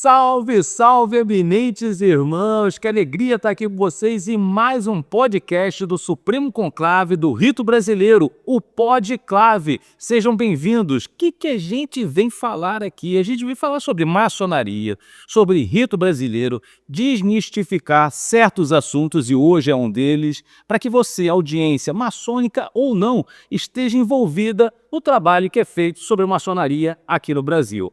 Salve, salve, eminentes irmãos! Que alegria estar aqui com vocês em mais um podcast do Supremo Conclave do Rito Brasileiro, o Podclave. Sejam bem-vindos. O que a gente vem falar aqui? A gente vem falar sobre maçonaria, sobre rito brasileiro, desmistificar certos assuntos, e hoje é um deles, para que você, audiência maçônica ou não, esteja envolvida no trabalho que é feito sobre maçonaria aqui no Brasil.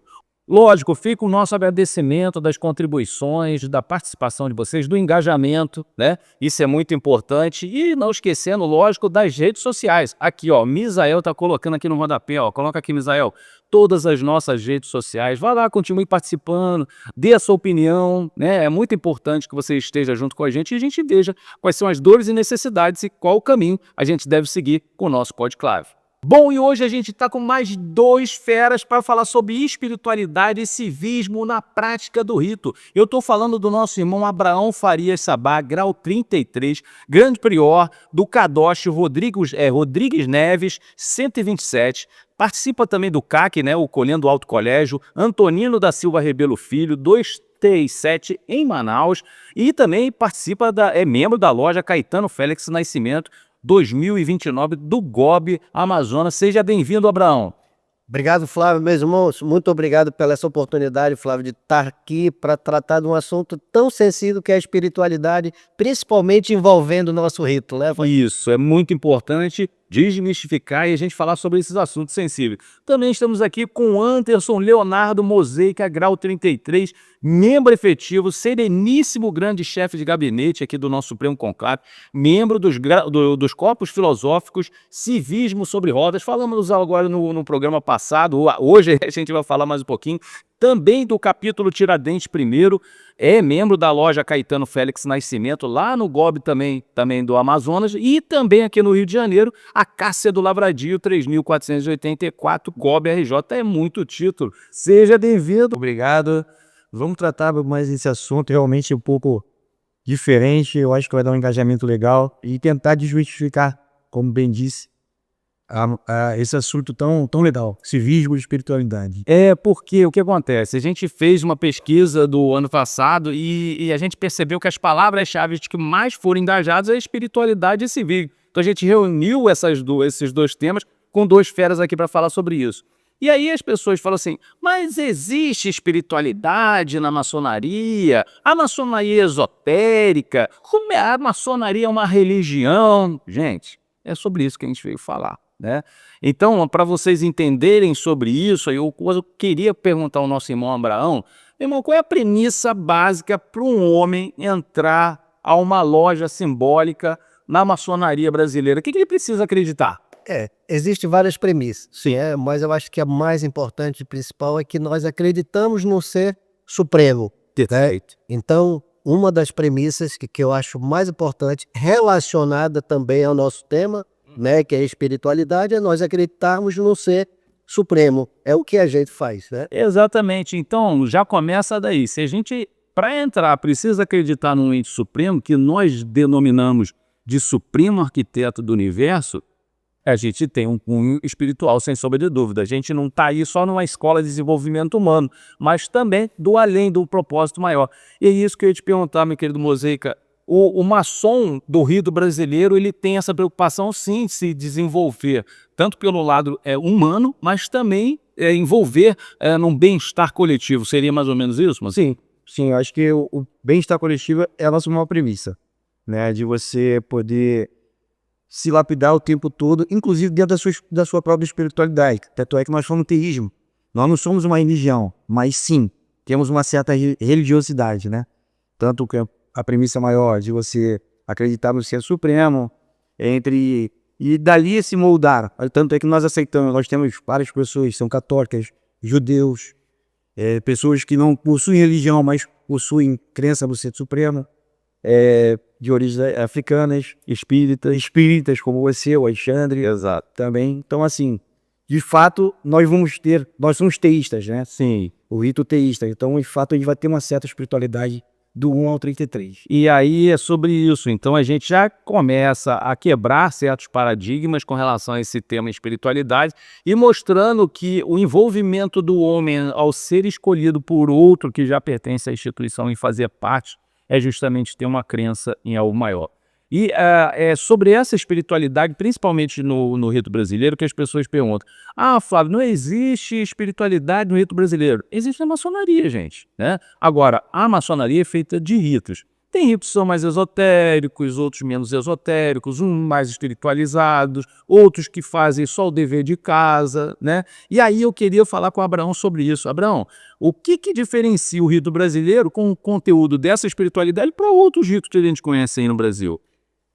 Lógico, fica o nosso agradecimento das contribuições, da participação de vocês, do engajamento, né? Isso é muito importante. E não esquecendo, lógico, das redes sociais. Aqui, ó, Misael tá colocando aqui no rodapé, ó. Coloca aqui, Misael, todas as nossas redes sociais. Vai lá, continue participando, dê a sua opinião, né? É muito importante que você esteja junto com a gente e a gente veja quais são as dores e necessidades e qual o caminho a gente deve seguir com o nosso Podclave. Bom, e hoje a gente está com mais dois feras para falar sobre espiritualidade e civismo na prática do rito. Eu estou falando do nosso irmão Abraão Farias Sabá, grau 33, grande prior do Kadosh Rodrigues Neves, 127. Participa também do CAC, né, o Colhendo Alto Colégio, Antonino da Silva Rebelo Filho, 237 em Manaus, e também participa é membro da loja Caetano Félix Nascimento, 2029 do GOB Amazonas. Seja bem-vindo, Abraão. Obrigado, Flávio, meus irmãos. Muito obrigado pela essa oportunidade, Flávio, de estar aqui para tratar de um assunto tão sensível que é a espiritualidade, principalmente envolvendo o nosso rito, né? Isso, é muito importante desmistificar e a gente falar sobre esses assuntos sensíveis. Também estamos aqui com Anderson Leonardo Moseica, grau 33, membro efetivo, sereníssimo grande chefe de gabinete aqui do nosso Supremo Conclave, membro dos corpos filosóficos Civismo sobre Rodas. Falamos agora no programa passado, hoje a gente vai falar mais um pouquinho. Também do capítulo Tiradentes I, é membro da loja Caetano Félix Nascimento, lá no GOB também do Amazonas, e também aqui no Rio de Janeiro, a Cássia do Lavradio, 3.484, GOB RJ, é muito título. Seja bem-vindo. Obrigado. Vamos tratar mais esse assunto realmente um pouco diferente, eu acho que vai dar um engajamento legal e tentar desmistificar, como bem disse, esse assunto tão legal, civismo e espiritualidade. Porque o que acontece? A gente fez uma pesquisa do ano passado e a gente percebeu que as palavras-chave que mais foram engajadas é a espiritualidade e civismo. Então a gente reuniu esses dois temas com dois feras aqui para falar sobre isso. E aí as pessoas falam assim, mas existe espiritualidade na maçonaria? A maçonaria é esotérica? A maçonaria é uma religião? Gente, é sobre isso que a gente veio falar, né? Então, para vocês entenderem sobre isso, eu queria perguntar ao nosso irmão Abraão, irmão, qual é a premissa básica para um homem entrar a uma loja simbólica na maçonaria brasileira? O que ele precisa acreditar? Existem várias premissas, sim, mas eu acho que a mais importante e principal é que nós acreditamos no ser supremo. Perfeito. Então, uma das premissas que eu acho mais importante, relacionada também ao nosso tema, né, que é a espiritualidade, é nós acreditarmos no ser supremo. É o que a gente faz, né? Exatamente. Então, já começa daí. Se a gente, para entrar, precisa acreditar num ente supremo, que nós denominamos de supremo arquiteto do universo, a gente tem um cunho espiritual, sem sombra de dúvida. A gente não está aí só numa escola de desenvolvimento humano, mas também do além, do propósito maior. E é isso que eu ia te perguntar, meu querido Moseica. O maçom do rito brasileiro, ele tem essa preocupação, sim, de se desenvolver, tanto pelo lado humano, mas também envolver num bem-estar coletivo. Seria mais ou menos isso, mas Sim, eu acho que o bem-estar coletivo é a nossa maior premissa, né? De você poder se lapidar o tempo todo, inclusive dentro da sua própria espiritualidade. Tanto é que nós somos teísmo. Nós não somos uma religião, mas sim, temos uma certa religiosidade, né? Tanto que a premissa maior de você acreditar no ser supremo, e dali se moldar. Tanto é que nós aceitamos, nós temos várias pessoas que são católicas, judeus, pessoas que não possuem religião, mas possuem crença no ser supremo, de origens africanas, espíritas como você, o Alexandre. Exato. Também. Então, assim, de fato, nós somos teístas, né? Sim. O rito teísta. Então, de fato, a gente vai ter uma certa espiritualidade do 1 ao 33. E aí é sobre isso. Então a gente já começa a quebrar certos paradigmas com relação a esse tema espiritualidade e mostrando que o envolvimento do homem ao ser escolhido por outro que já pertence à instituição e fazer parte é justamente ter uma crença em algo maior. E é sobre essa espiritualidade, principalmente no rito brasileiro, que as pessoas perguntam: ah, Flávio, não existe espiritualidade no rito brasileiro? Existe na maçonaria, gente, né? Agora, a maçonaria é feita de ritos. Tem ritos que são mais esotéricos, outros menos esotéricos, uns mais espiritualizados, outros que fazem só o dever de casa, né? E aí eu queria falar com o Abraão sobre isso. Abraão, o que diferencia o rito brasileiro com o conteúdo dessa espiritualidade para outros ritos que a gente conhece aí no Brasil?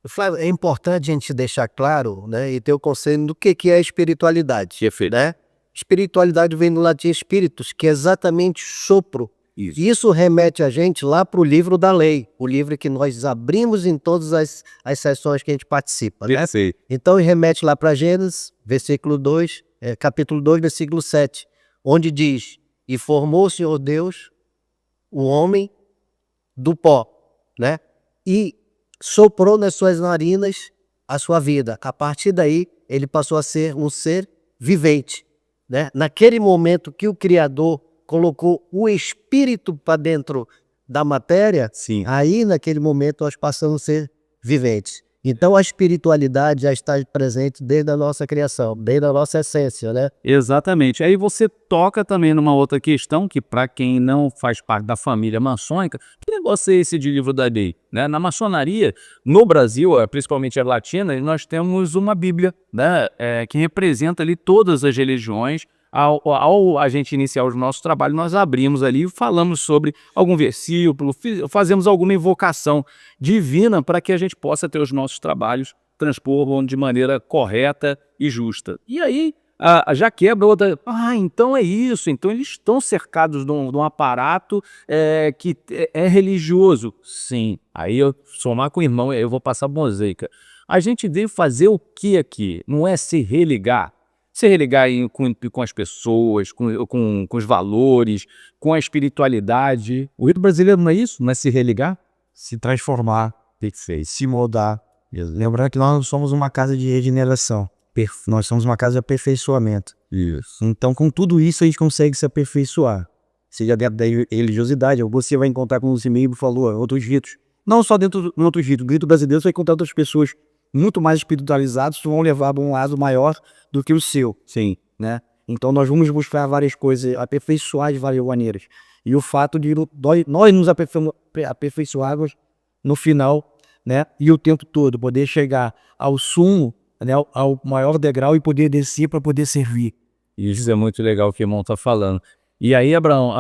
Flávio, é importante a gente deixar claro, né, e ter o conceito do que é a espiritualidade. Perfeito. Né? Espiritualidade vem do latim espíritus, que é exatamente sopro. Isso. Isso remete a gente lá para o livro da lei, o livro que nós abrimos em todas as sessões que a gente participa. Né? Perfeito. Então, remete lá para Gênesis, versículo 2, capítulo 2, versículo 7, onde diz: e formou o Senhor Deus o homem do pó, né? E soprou nas suas narinas a sua vida. A partir daí, ele passou a ser um ser vivente, né? Naquele momento que o Criador colocou o espírito para dentro da matéria, Sim. aí naquele momento nós passamos a ser viventes. Então a espiritualidade já está presente desde a nossa criação, desde a nossa essência, né? Exatamente. Aí você toca também numa outra questão que, para quem não faz parte da família maçônica, que negócio é esse de livro da lei? Né? Na maçonaria, no Brasil, principalmente a latina, nós temos uma Bíblia, né, que representa ali todas as religiões. Ao a gente iniciar o nosso trabalho, nós abrimos ali e falamos sobre algum versículo, fazemos alguma invocação divina para que a gente possa ter os nossos trabalhos transpor de maneira correta e justa. E aí já quebra outra. Ah, então é isso. Então eles estão cercados de um aparato que é religioso. Sim. Aí eu somar com o irmão, eu vou passar mosaica. A gente deve fazer o que aqui? Não é se religar. Se religar com as pessoas, com os valores, com a espiritualidade. O rito brasileiro não é isso? Não é se religar? Se transformar, se moldar. Lembrando que nós não somos uma casa de regeneração. Nós somos uma casa de aperfeiçoamento. Isso. Então, com tudo isso, a gente consegue se aperfeiçoar. Seja dentro da religiosidade, você vai encontrar, como você mesmo falou, outros ritos. Não só dentro de outros ritos. No rito brasileiro, você vai encontrar outras pessoas muito mais espiritualizadas que vão levar a um lado maior do que o seu. Sim. Né? Então, nós vamos buscar várias coisas, aperfeiçoar de várias maneiras. E o fato de nós nos aperfeiçoarmos no final, né? E o tempo todo, poder chegar ao sumo, né? Ao maior degrau e poder descer para poder servir. Isso é muito legal o que o irmão está falando. E aí, Abraão,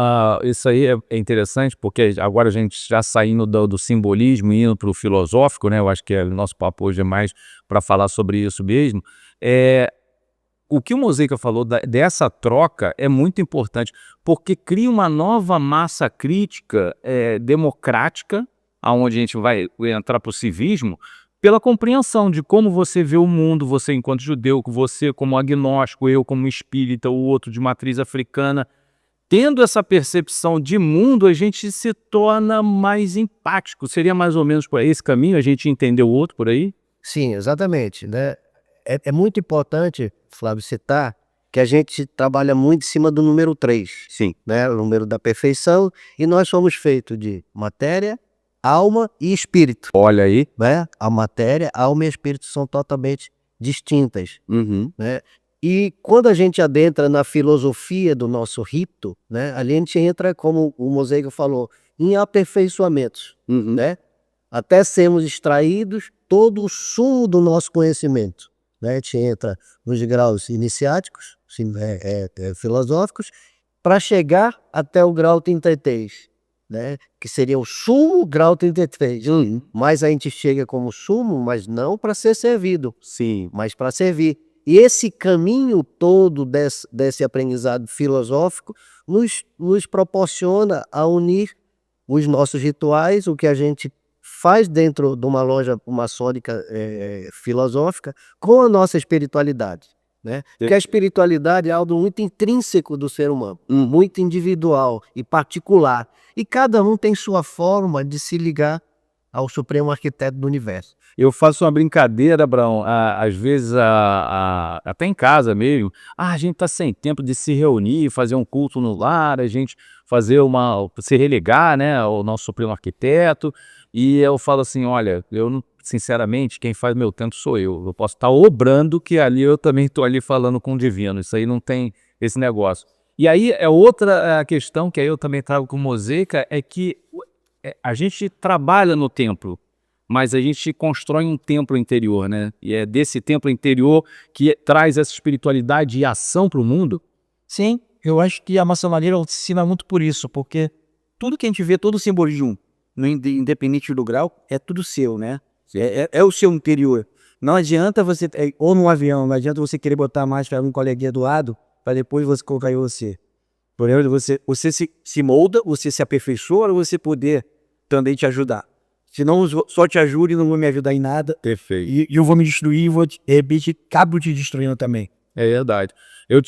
isso aí é interessante, porque agora a gente já saindo do simbolismo e indo para o filosófico, né? Eu acho que o nosso papo hoje é mais para falar sobre isso mesmo. O que o Mosaica falou dessa troca é muito importante, porque cria uma nova massa crítica democrática, aonde a gente vai entrar para o civismo, pela compreensão de como você vê o mundo, você enquanto judeu, você como agnóstico, eu como espírita, o outro de matriz africana. Tendo essa percepção de mundo, a gente se torna mais empático. Seria mais ou menos por esse caminho, a gente entender o outro por aí? Sim, exatamente, né? É muito importante, Flávio, citar que a gente trabalha muito em cima do número 3. Sim. Né? O número da perfeição, e nós somos feitos de matéria, alma e espírito. Olha aí. Né? A matéria, a alma e espírito são totalmente distintas. Uhum. Né? E quando a gente adentra na filosofia do nosso rito, né, ali a gente entra, como o Mosaico falou, em aperfeiçoamentos, né, até sermos extraídos todo o sumo do nosso conhecimento. Né? A gente entra nos graus iniciáticos, filosóficos, para chegar até o grau 33, né, que seria o sumo grau 33. Mas a gente chega como sumo, mas não para ser servido, sim, mas para servir. E esse caminho todo desse aprendizado filosófico nos proporciona a unir os nossos rituais, o que a gente faz dentro de uma loja maçônica filosófica, com a nossa espiritualidade. né? Porque a espiritualidade é algo muito intrínseco do ser humano, muito individual e particular. E cada um tem sua forma de se ligar ao Supremo Arquiteto do Universo. Eu faço uma brincadeira, Abraão, às vezes até em casa mesmo. A gente tá sem tempo de se reunir, fazer um culto no lar, a gente se religar, né, ao nosso Supremo Arquiteto. E eu falo assim, olha, eu não, sinceramente, quem faz meu tempo sou eu. Eu posso estar obrando que ali eu também estou ali falando com o divino. Isso aí não tem esse negócio. E aí é outra questão que aí eu também trago com Mosaica, é que a gente trabalha no templo, mas a gente constrói um templo interior, né? E é desse templo interior que traz essa espiritualidade e ação para o mundo. Sim, eu acho que a maçonaria ensina muito por isso, porque tudo que a gente vê, todo o simbolismo, independente do grau, é tudo seu, né? É o seu interior. Não adianta você, ou num avião, não adianta você querer botar a máscara um coleguinha do lado, para depois você colocar em você. Por exemplo, você se molda, você se aperfeiçoa, para você poder também te ajudar. Senão só te ajuda e não vou me ajudar em nada. Perfeito. E eu vou me destruir e vou, de repente, acabo te destruindo também. É verdade.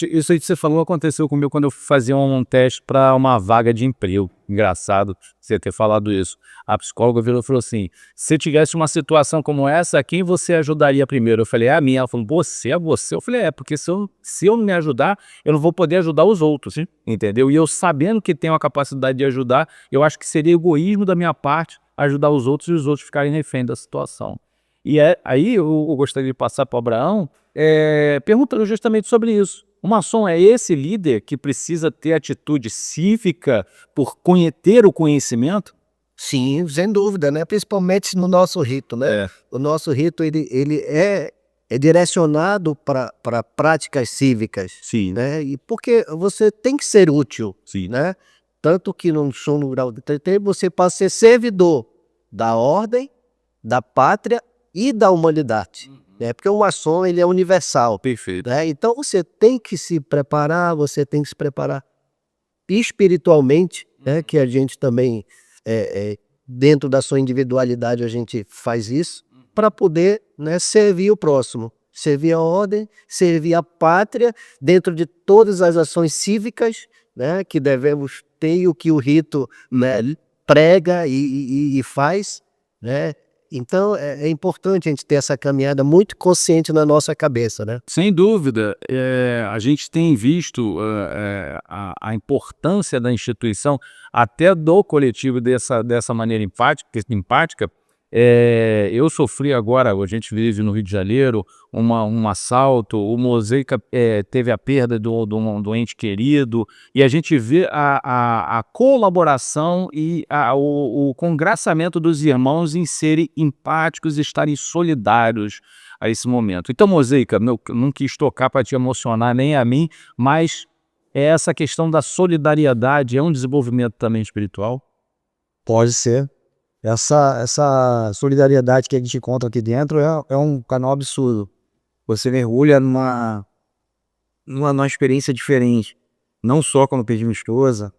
Isso aí que você falou aconteceu comigo quando eu fazia um teste para uma vaga de emprego. Engraçado você ter falado isso. A psicóloga virou e falou assim, se tivesse uma situação como essa, quem você ajudaria primeiro? Eu falei, a minha. Ela falou, você? Eu falei, porque se eu não me ajudar, eu não vou poder ajudar os outros, sim? Entendeu? E eu sabendo que tenho a capacidade de ajudar, eu acho que seria egoísmo da minha parte ajudar os outros e os outros ficarem refém da situação. E aí eu gostaria de passar para o Abraão, perguntando justamente sobre isso. O maçom é esse líder que precisa ter atitude cívica por ter o conhecimento? Sim, sem dúvida, né? Principalmente no nosso rito, né? O nosso rito ele é direcionado para práticas cívicas, Sim. né? E porque você tem que ser útil, Sim. né? Tanto que no grau de TT você passa a ser servidor da ordem, da pátria e da humanidade, né? Porque o maçom ele é universal, Perfeito. né? Então você tem que se preparar, você tem que se preparar espiritualmente, né? Que a gente também dentro da sua individualidade a gente faz isso para poder, né, servir o próximo, servir a ordem, servir a pátria dentro de todas as ações cívicas, né, que devemos ter e o que o rito, né, prega e faz, né? Então é importante a gente ter essa caminhada muito consciente na nossa cabeça, né? Sem dúvida, a gente tem visto a importância da instituição, até do coletivo dessa maneira empática. Eu sofri agora, a gente vive no Rio de Janeiro, um assalto, o Mosaica teve a perda de um ente querido, e a gente vê a colaboração e o congraçamento dos irmãos em serem empáticos e estarem solidários a esse momento. Então, Mosaica, não quis tocar para te emocionar nem a mim, mas essa questão da solidariedade é um desenvolvimento também espiritual? Pode ser. Essa solidariedade que a gente encontra aqui dentro é um canal absurdo. Você mergulha numa experiência diferente. Não só quando perdi minha esposa,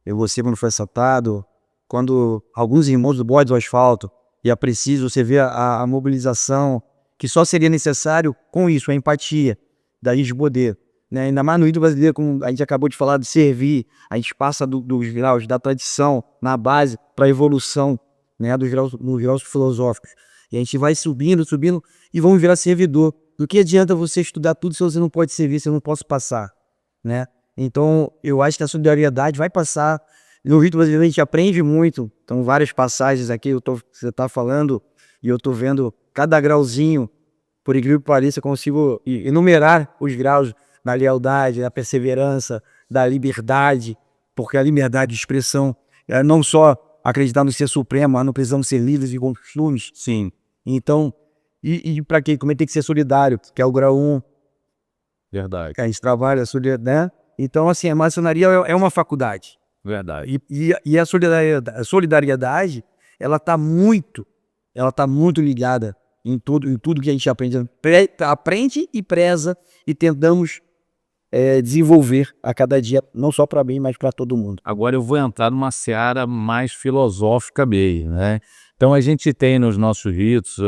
você quando foi assaltado, quando alguns irmãos do bode do asfalto, e é preciso você ver a mobilização, que só seria necessário com isso, a empatia da gente poder, né? Ainda mais no rito brasileiro, como a gente acabou de falar, de servir, a gente passa dos graus da tradição na base para a evolução, né, nos graus filosóficos. E a gente vai subindo e vamos virar servidor. Do que adianta você estudar tudo se você não pode servir, se eu não posso passar, né? Então, eu acho que a solidariedade vai passar. No rito brasileiro a gente aprende muito. Então, várias passagens aqui, você está falando, e eu estou vendo cada grauzinho, por incrível que pareça, eu consigo enumerar os graus da lealdade, da perseverança, da liberdade, porque a liberdade de expressão é não só acreditar no ser supremo, mas não precisamos ser livres de costumes. Sim. Então, e para quem? Como tem que ser solidário, que é o grau 1. Verdade. A gente trabalha, né? Então, assim, a maçonaria é uma faculdade. Verdade. E a solidariedade, ela tá muito ligada em tudo que a gente aprende e preza e tentamos desenvolver a cada dia, não só para mim, mas para todo mundo. Agora eu vou entrar numa seara mais filosófica mesmo, né? Então a gente tem nos nossos ritos,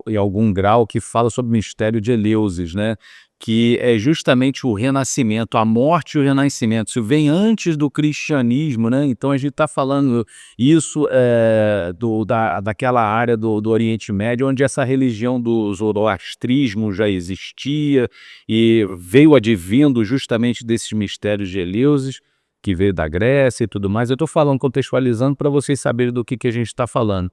em algum grau, que fala sobre o mistério de Eleusis, né? que é justamente o renascimento, a morte e o renascimento. Isso vem antes do cristianismo, né? Então a gente está falando isso daquela área do Oriente Médio, onde essa religião do zoroastrismo já existia e veio advindo justamente desses mistérios de Eleusis, que veio da Grécia e tudo mais. Eu estou falando, contextualizando, para vocês saberem do que a gente está falando.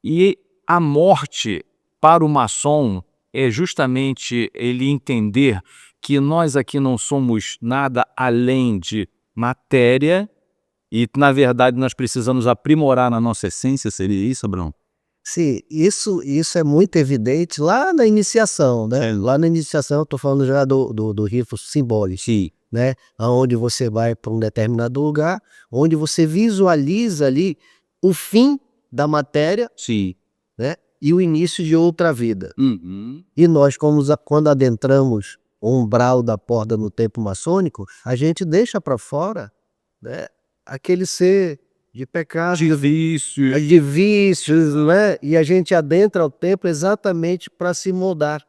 E a morte para o maçom é justamente ele entender que nós aqui não somos nada além de matéria e, na verdade, nós precisamos aprimorar na nossa essência. Seria isso, Abraão? Sim, isso é muito evidente lá na iniciação, né? Lá na iniciação, eu estou falando já do rito simbólico, Sim. né? Onde você vai para um determinado lugar, onde você visualiza ali o fim da matéria, Sim. né? E o início de outra vida. Uhum. E nós, quando adentramos o umbral da porta no templo maçônico, a gente deixa para fora, né, aquele ser de pecado, de vícios, né? E a gente adentra o templo exatamente para se moldar,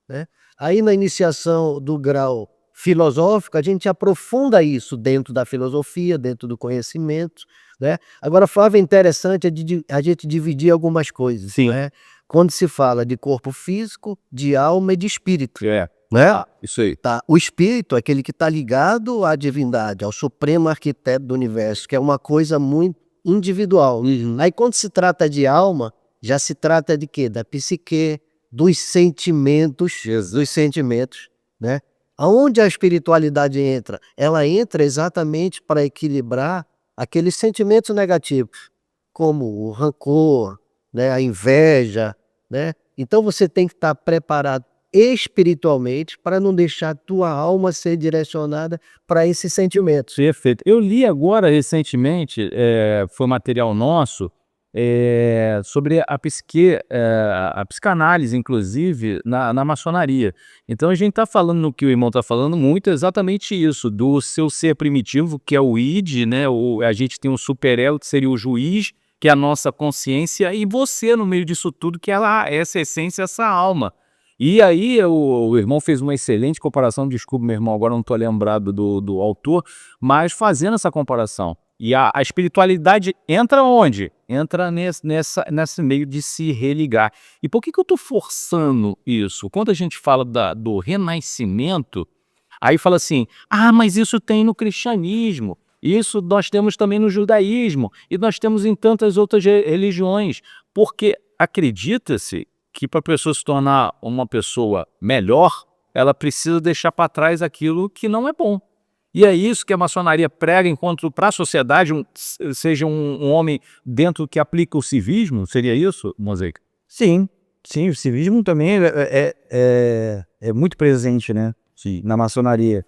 né? Aí na iniciação do grau filosófico, a gente aprofunda isso dentro da filosofia, dentro do conhecimento, né? Agora, Flávio, é interessante a gente dividir algumas coisas, Sim. né? Quando se fala de corpo físico, de alma e de espírito, É. né? Isso aí. Tá. O espírito é aquele que está ligado à divindade, ao supremo arquiteto do universo, que é uma coisa muito individual. Aí quando se trata de alma, já se trata de quê? Da psique, dos sentimentos, né? Aonde a espiritualidade entra? Ela entra exatamente para equilibrar aqueles sentimentos negativos, como o rancor, né? A inveja, né? Então você tem que estar preparado espiritualmente para não deixar a tua alma ser direcionada para esses sentimentos. Perfeito. Eu li agora recentemente, foi material nosso, sobre a psique, a psicanálise, inclusive, na maçonaria. Então a gente está falando no que o irmão está falando muito exatamente isso, do seu ser primitivo, que é o id, né? A gente tem um superelo, que seria o juiz, que é a nossa consciência, e você no meio disso tudo, que é essa essência, essa alma. E aí o irmão fez uma excelente comparação, desculpa, meu irmão, agora não estou lembrado do autor, mas fazendo essa comparação. E a espiritualidade entra onde? Entra nesse meio de se religar. E por que eu estou forçando isso? Quando a gente fala do renascimento, aí fala assim, mas isso tem no cristianismo, isso nós temos também no judaísmo, e nós temos em tantas outras religiões, porque acredita-se que para a pessoa se tornar uma pessoa melhor, ela precisa deixar para trás aquilo que não é bom. E é isso que a maçonaria prega, enquanto para a sociedade seja um homem dentro que aplica o civismo, seria isso, Mosaic? Sim, o civismo também é muito presente, né? Sim. Na maçonaria.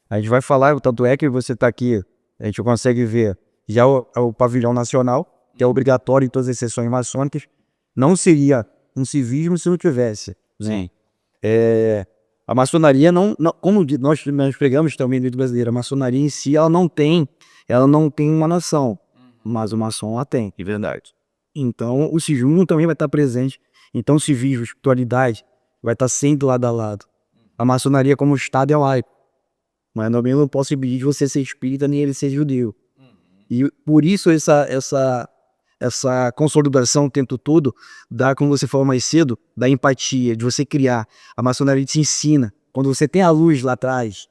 A gente vai falar, tanto é que você está aqui, a gente consegue ver já o pavilhão nacional, que é obrigatório em todas as sessões maçônicas, não seria um civismo se não tivesse. Sim. A maçonaria não como nós pregamos também no rito brasileiro, a maçonaria em si ela não tem uma nação, mas o maçom ela tem. É verdade. Então o civismo também vai estar presente. Então o civismo, a espiritualidade vai estar sempre lado a lado. A maçonaria como Estado é laico, mas também não posso impedir de você ser espírita nem ele ser judeu. E por isso essa consolidação o tempo todo, como você falou mais cedo, da empatia, de você criar. A maçonaria te ensina. Quando você tem a luz lá atrás,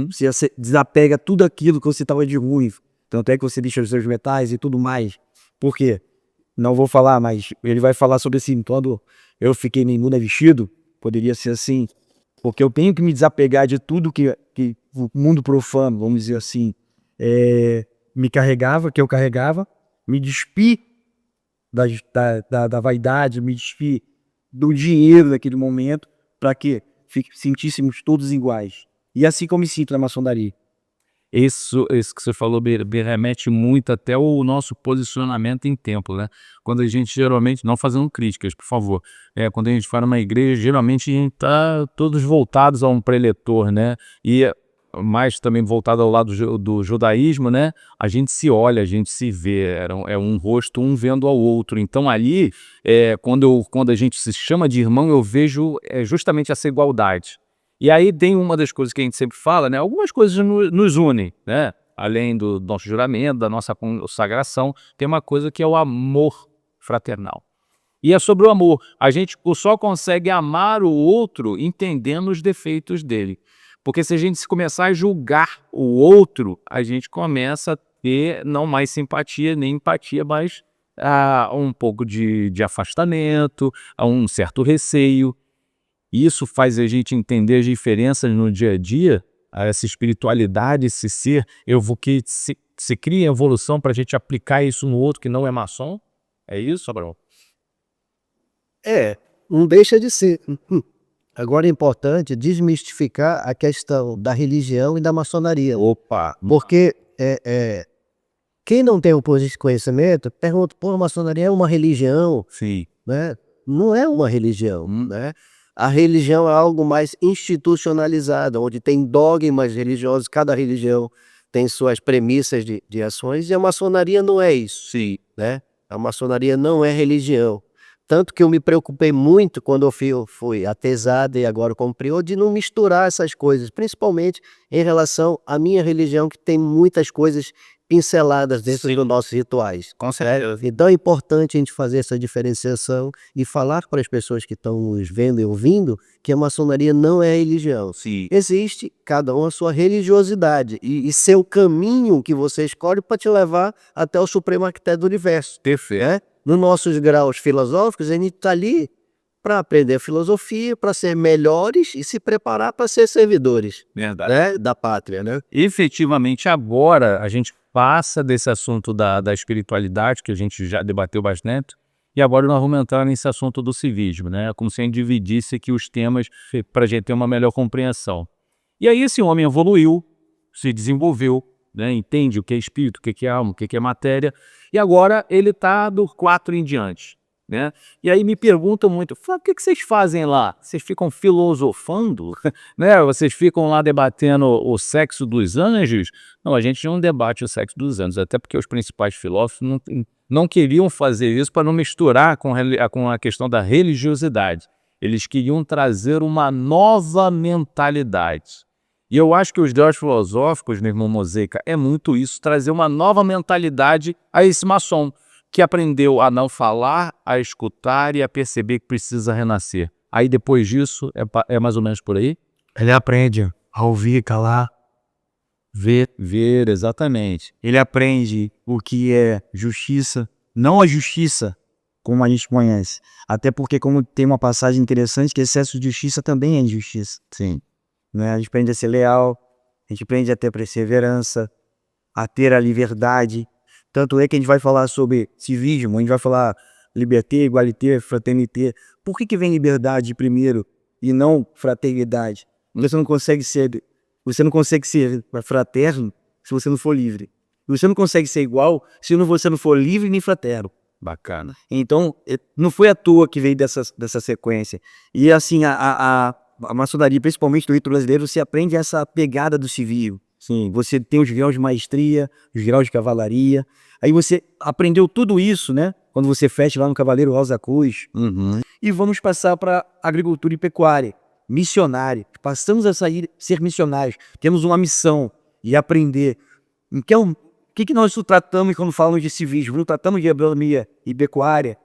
você desapega tudo aquilo que você estava de ruim. Tanto é que você deixa os seus metais e tudo mais. Por quê? Não vou falar, mas ele vai falar sobre assim, quando eu fiquei nem mundo vestido, poderia ser assim. Porque eu tenho que me desapegar de tudo que o mundo profano, vamos dizer assim, me carregava, que eu carregava, me despir da vaidade, me despir do dinheiro naquele momento, para que sentíssemos todos iguais. E assim como me sinto na maçonaria. Isso que você falou me remete muito até o nosso posicionamento em templo, né? Quando a gente geralmente, não fazendo críticas, por favor, quando a gente vai numa igreja, geralmente a gente está todos voltados a um preletor, né? E mais também voltado ao lado do judaísmo, né? A gente se olha, a gente se vê, é um rosto um vendo ao outro. Então ali, quando a gente se chama de irmão, eu vejo justamente essa igualdade. E aí tem uma das coisas que a gente sempre fala, né? Algumas coisas nos unem, né? Além do nosso juramento, da nossa consagração, tem uma coisa que é o amor fraternal. E é sobre o amor. A gente só consegue amar o outro entendendo os defeitos dele. Porque se a gente começar a julgar o outro, a gente começa a ter não mais simpatia nem empatia, mas um pouco de afastamento, um certo receio. Isso faz a gente entender as diferenças no dia a dia, essa espiritualidade, esse ser, que se cria evolução para a gente aplicar isso no outro que não é maçom. É isso, Abraão? Não deixa de ser. Agora é importante desmistificar a questão da religião e da maçonaria. Opa! Porque quem não tem o conhecimento pergunta, pô, a maçonaria é uma religião, Sim. né? Não é uma religião, né? A religião é algo mais institucionalizado, onde tem dogmas religiosos, cada religião tem suas premissas de ações, e a maçonaria não é isso. Sim. Né? A maçonaria não é religião. Tanto que eu me preocupei muito quando eu fui atesado e agora como prior, de não misturar essas coisas, principalmente em relação à minha religião, que tem muitas coisas pinceladas dentro dos nossos rituais. Com certeza. Então é importante a gente fazer essa diferenciação e falar para as pessoas que estão nos vendo e ouvindo que a maçonaria não é religião. Sim. Existe cada um a sua religiosidade e seu caminho que você escolhe para te levar até o Supremo Arquiteto do Universo. Perfeito. Né? Nos nossos graus filosóficos, a gente está ali para aprender filosofia, para ser melhores e se preparar para ser servidores, Verdade. né? Da pátria. Né? Efetivamente, agora a gente passa desse assunto da espiritualidade, que a gente já debateu bastante, e agora nós vamos entrar nesse assunto do civismo, né? Como se a gente dividisse aqui os temas para a gente ter uma melhor compreensão. E aí esse homem evoluiu, se desenvolveu, né? Entende o que é espírito, o que é alma, o que é matéria, e agora ele está do 4 em diante. Né? E aí me perguntam muito, o que vocês fazem lá? Vocês ficam filosofando? Né? Vocês ficam lá debatendo o sexo dos anjos? Não, a gente não debate o sexo dos anjos, até porque os principais filósofos não queriam fazer isso para não misturar com a questão da religiosidade. Eles queriam trazer uma nova mentalidade. E eu acho que os ideais filosóficos, meu irmão Moseica, é muito isso, trazer uma nova mentalidade a esse maçom, que aprendeu a não falar, a escutar e a perceber que precisa renascer. Aí depois disso, é mais ou menos por aí? Ele aprende a ouvir, calar, Ver, exatamente. ele aprende o que é justiça, não a justiça como a gente conhece. Até porque, como tem uma passagem interessante, que excesso de justiça também é injustiça. Sim. Né? A gente aprende a ser leal, a gente aprende a ter perseverança, a ter a liberdade. Tanto é que a gente vai falar sobre civismo, a gente vai falar liberté, igualité, fraternité. Por que vem liberdade primeiro e não fraternidade? Você não consegue ser fraterno se você não for livre. Você não consegue ser igual se você não for livre nem fraterno. Bacana. Então, não foi à toa que veio dessa sequência. E assim, a maçonaria, principalmente no rito brasileiro, você aprende essa pegada do civismo. Sim, você tem os graus de maestria, os graus de cavalaria. Aí você aprendeu tudo isso, né? Quando você fecha lá no Cavaleiro Rosa Cruz. E vamos passar para agricultura e pecuária. Missionário. Passamos a ser missionários. Temos uma missão de aprender. Então, o que nós tratamos quando falamos de civismo? Não tratamos de agronomia e pecuária.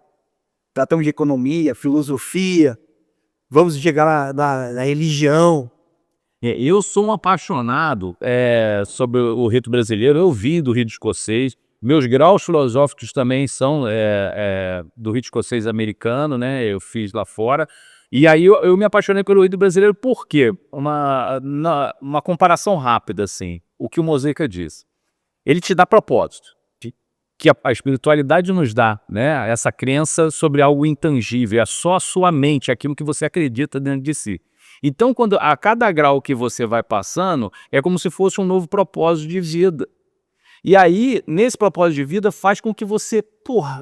Tratamos de economia, filosofia. Vamos chegar na religião. Eu sou um apaixonado sobre o rito brasileiro, eu vim do rito escocês, meus graus filosóficos também são do rito escocês americano, né? Eu fiz lá fora, e aí eu me apaixonei pelo rito brasileiro. Por quê? Uma comparação rápida, assim, o que o Moseica diz. Ele te dá propósito, que a espiritualidade nos dá, né? Essa crença sobre algo intangível, é só a sua mente, aquilo que você acredita dentro de si. Então, a cada grau que você vai passando, é como se fosse um novo propósito de vida. E aí, nesse propósito de vida, faz com que você,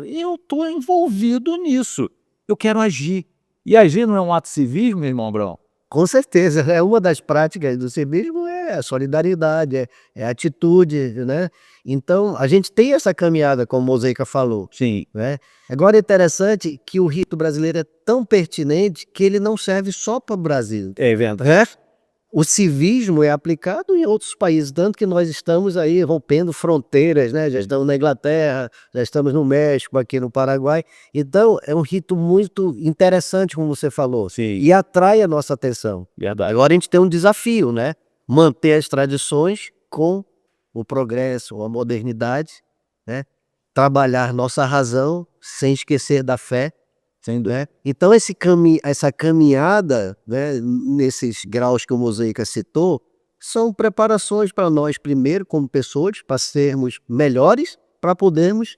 eu estou envolvido nisso, eu quero agir. E agir não é um ato civismo, meu irmão Abraão? Com certeza, uma das práticas do civismo é a solidariedade, é a atitude, né? Então, a gente tem essa caminhada, como o Moseica falou. Sim. Né? Agora é interessante que o rito brasileiro é tão pertinente que ele não serve só para o Brasil. É verdade. o civismo é aplicado em outros países, tanto que nós estamos aí rompendo fronteiras, né? Já estamos na Inglaterra, já estamos no México, aqui no Paraguai. Então, é um rito muito interessante, como você falou, Sim. e atrai a nossa atenção. Verdade. Agora a gente tem um desafio, né? Manter as tradições com o progresso, a modernidade, né? Trabalhar nossa razão sem esquecer da fé. Né? Então essa caminhada, né, nesses graus que o Mosaica citou, são preparações para nós primeiro como pessoas, para sermos melhores, para podermos